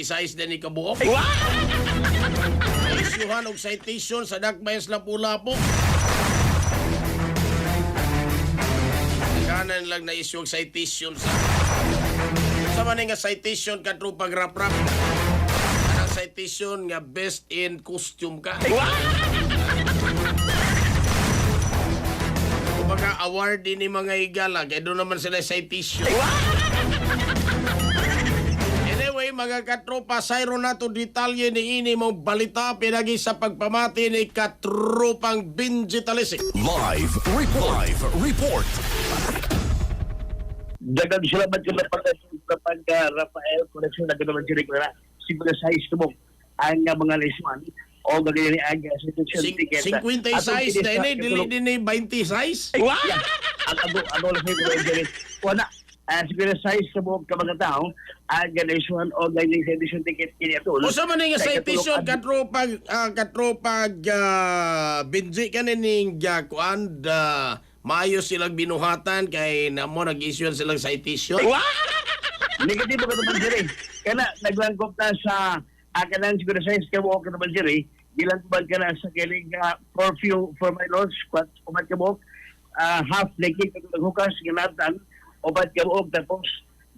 Size din ni kabuok. Isyuhan og citation sa Dakbayan Lapu-Lapu. Kanan lang na issue og citation sa man nga citation ka true pag-rap-rap. Anang citation nga best in costume ka. Kumbaga award din ni mga igala kaya doon naman sila citation. Anyway, mga katropa, sayro na to detalye ni ini mong balita pinagi sa pagpamati ni katropang Benji Talisik. Live report. Dagang salamat ka na Rafael Connection na gano'n siya na siguro sa mo ang mga lesman o gagawin ni Aga sa ticket. 50 size na ini, dili din ni 20 size. Yeah. Ano lang siya gano'n siya wala. Siguro size sa mga mga tao ang lesman o gagawin sa ticket kini ato. O sa man nga citation katropag Benji kanin kuan maayo silang binuhatan kay namo nag-issue silang citation. Negatibo ka naman diri. Kaya naglangkop na sa kanang siguro size ka mo ka naman diri. Gilangkop ka na sa kiling curfew for my lords. Kumat ka mo half naked ka naghukas ginatan obat ka mo tapos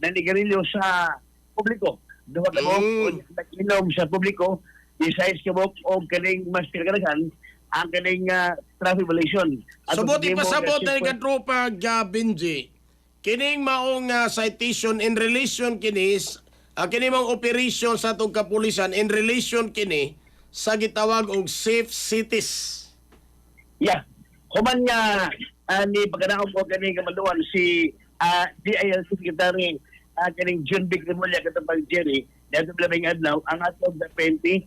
nanigarilyo sa publiko. Duha ka mo nag-inom sa publiko. I-size ka mo o kaling mas pinagalagan ang kaning traffic violation. Sabot ipasabot na nga tropa Benji. Kining maong citation in relation kinis kini mong operation sa atong kapulisan in relation kini sa gitawag og safe cities. Yeah. Human nga ni pagkanaon ko kani kamaluan si DIL Secretary kaning John Vic Remulla katong Jerry dito labing adlaw ang atong PNP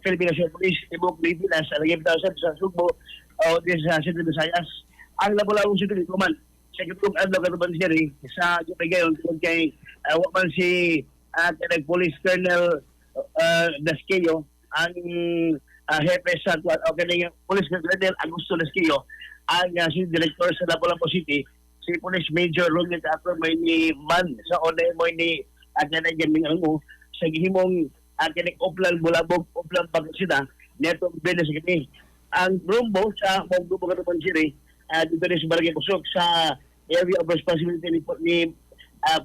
Philippine National Police ibog lady na sa lagim tawag sa Sugbo o din sa City Visayas ang labulawang City Command sa kitong adlaw katong Jerry sa Jupigayon tungod kay waman si kanang Police Colonel Dasquillo ang hepe sa o kanang Police Colonel Augusto Dasquillo ang si Director sa Lapu-Lapu City si Police Major Roger Castro may ni man sa one mo ni kanang gaming mo sa gihimong kining Oplan Bulabog Oplan Pangasinan neto benes kini ang rumbo sa Monggo Bagaton City dito sa Barangay Pusok sa area of responsibility ni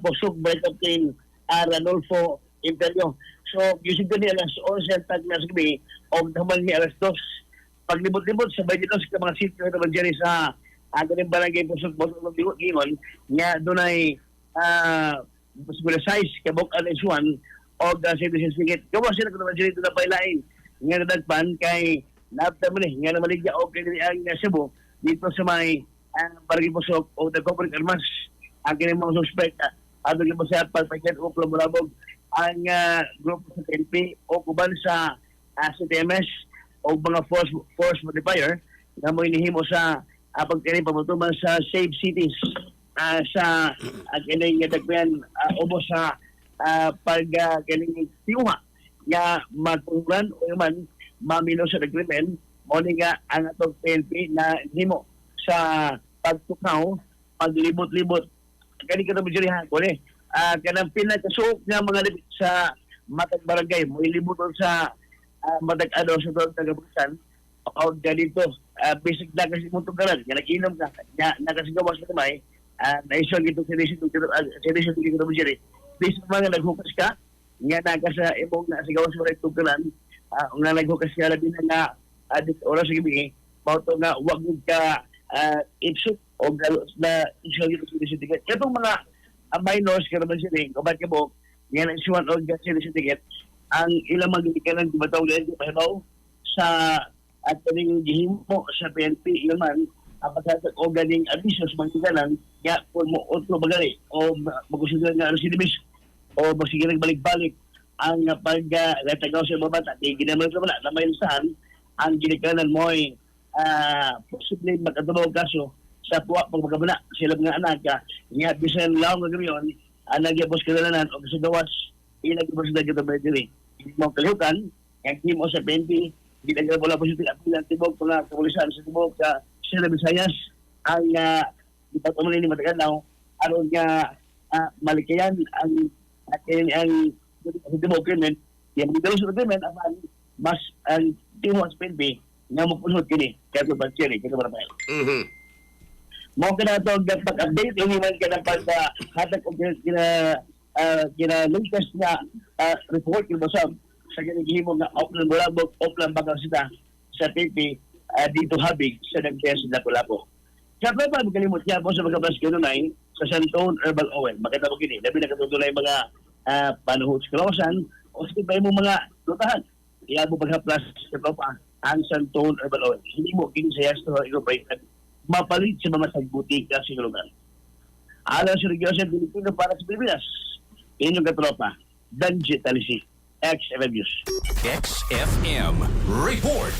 Pusok by Captain Ranolfo Imperio. So using ko ni alas 11 tag na sabi o naman ni alas 2 paglibot-libot sa Bajitos sa mga sitio na naman dyan sa ating Barangay Pusok Botong Gingon nga doon ay size kabok alis-1 o citizen ticket. Kawa sila kung naman sila ito na pailain. Nga nadagpan kay naabta mo nga namaligya o kaya ang Cebu dito sa may Barangay Pusok o the corporate armas. Ang kanyang mga suspect at yung mga sa pagpakitan o Plumulabog ang grupo sa PNP o kuban sa CTMS o mga force modifier na mo inihimo sa pagkani pamutuman sa safe cities sa kanyang dagpayan ubo sa pag-galing tiyuha nga magpungran o naman mamino sa agreement mo nga ang atong PNP na himo sa pagtukaw, paglibot-libot. Kani ka naman dyan ha, kone. Kanang pinagkasuok nga mga libit sa matag barangay mo, ilibuton sa matag ano sa doon tagabusan o ganito, basic na kasi mong tungkaran, nga nag-inom ka, nga nakasigawas ka naman, naisyon itong sinisyon ka naman dyan based mga naghukas ka, nga naga sa imong nasigawas mo rin tungkalan, nga naghukas ka labi na nga oras sa gabi, mauto nga wag ka ipsut o galos na isyon ito sinisyon ticket. Itong mga minors ka naman sila, kabat ka mo, nga naisuan o sinisyon ticket, ang ilang magigikalan di ba tawag di ba sa at kaning gihimo sa PNP ilaman ang pagkatag o ganing abisos magigikalan nga kung mo otro bagay o magusunod nga residibis o magsige balik-balik ang pag-gatagaw sa mga bata. Di ginaman sa wala na may listahan ang ginikalan mo ay posibleng magkatulog kaso sa puwa pag magkabana sila mga anak nga bisan lang nga gamiyon ang nagyabos kalalanan o sa gawas ilagibos na kita ba dili. Hindi mo kalihukan ang team o sa PNP ginagawa wala po siya apilang tibok mga kapulisan sa tibok sa Sierra Visayas ang ipatuloy ni Mataganaw aron nga malikayan ang hindi mo agreement, yung mga sa agreement, mas ang timo sa PNP nga mo punod kini kaya ba Cherry kaya ba Rafael mo kana to pag-update yung man kana pag hatag og kina latest nga report yung basab sa ginigihimo nga Auckland Bulabog Auckland Bagang Sita sa PP dito habig sa nagtest na Lapu-Lapu. Sa pa magkalimot niya po sa mga bus kanunay sa Santon Herbal Oil. Makita mo kini, labi na katutulay mga panuhot sa Kalawasan o sa iba mo mga lutahan. Iya mo paghaplas sa tropa ang Santon Herbal Oil. Hindi mo kini sa yasto incorporated mapalit sa mga sagbuti ka sa lugar. Alam sa Regyo sa Pilipino para sa Pilipinas. Inyong katropa, Danji Talisi, XFM News. XFM Report.